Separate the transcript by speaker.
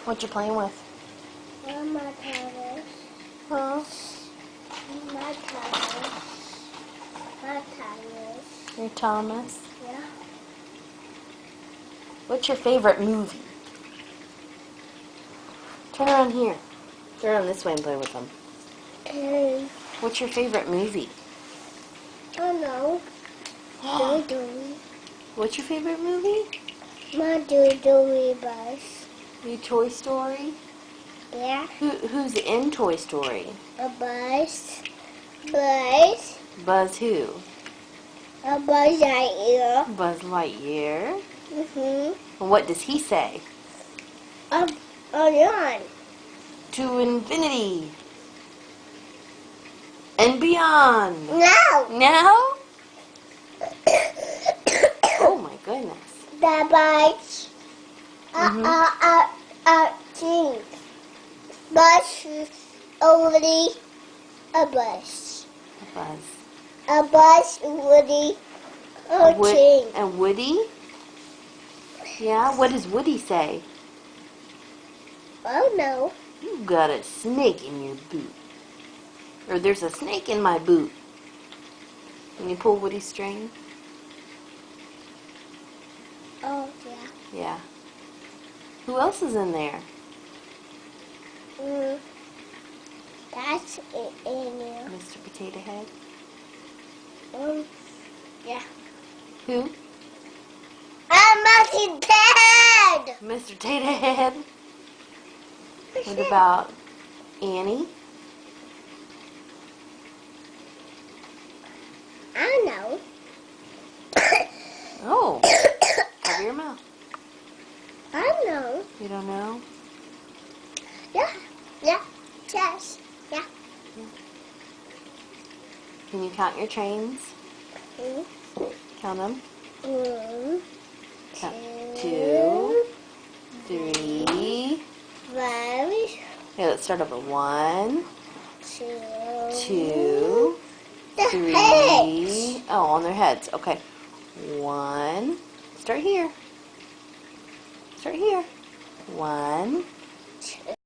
Speaker 1: What you playing with?
Speaker 2: My Thomas.
Speaker 1: Huh?
Speaker 2: My Thomas. My Thomas.
Speaker 1: You're Thomas.
Speaker 2: Yeah.
Speaker 1: What's your favorite movie? Turn around here. Turn around this way and play with them.
Speaker 2: And
Speaker 1: What's your favorite movie?
Speaker 2: oh no. Doodoo.
Speaker 1: What's your favorite movie?
Speaker 2: My Doodoo bus.
Speaker 1: Your Toy Story?
Speaker 2: Yeah.
Speaker 1: Who's in Toy Story?
Speaker 2: A bus. Bus.
Speaker 1: Buzz who?
Speaker 2: A bus right here.
Speaker 1: Buzz Lightyear.
Speaker 2: Mm-hmm.
Speaker 1: And what does he say?
Speaker 2: A run.
Speaker 1: To infinity and beyond.
Speaker 2: No.
Speaker 1: Now? Oh my goodness.
Speaker 2: The bus. Thing. Bus is only a bus.
Speaker 1: A buzz.
Speaker 2: A bus only a thing.
Speaker 1: And Woody? Yeah, what does Woody say?
Speaker 2: Oh no.
Speaker 1: You got a snake in your boot. Or there's a snake in my boot. Can you pull Woody's string?
Speaker 2: Oh yeah.
Speaker 1: Yeah. Who else is in there?
Speaker 2: That's it in there.
Speaker 1: Mr. Potato Head?
Speaker 2: Yeah.
Speaker 1: Who?
Speaker 2: I'm Monkey Dad!
Speaker 1: Mr. Potato Head. What about Annie?
Speaker 2: I know.
Speaker 1: Oh. Cover your mouth.
Speaker 2: I know.
Speaker 1: You don't know?
Speaker 2: Yeah. Yeah. Yes. Yeah.
Speaker 1: Can you count your trains?
Speaker 2: Mm.
Speaker 1: Count them.
Speaker 2: 1,
Speaker 1: Count
Speaker 2: 2,
Speaker 1: 2, 3.
Speaker 2: 5,
Speaker 1: Okay, let's start over. 1,
Speaker 2: 2.
Speaker 1: 2,
Speaker 2: The
Speaker 1: 3.
Speaker 2: heads.
Speaker 1: Oh, on their heads. Okay. 1. Start here. Start here. 1,
Speaker 2: 2.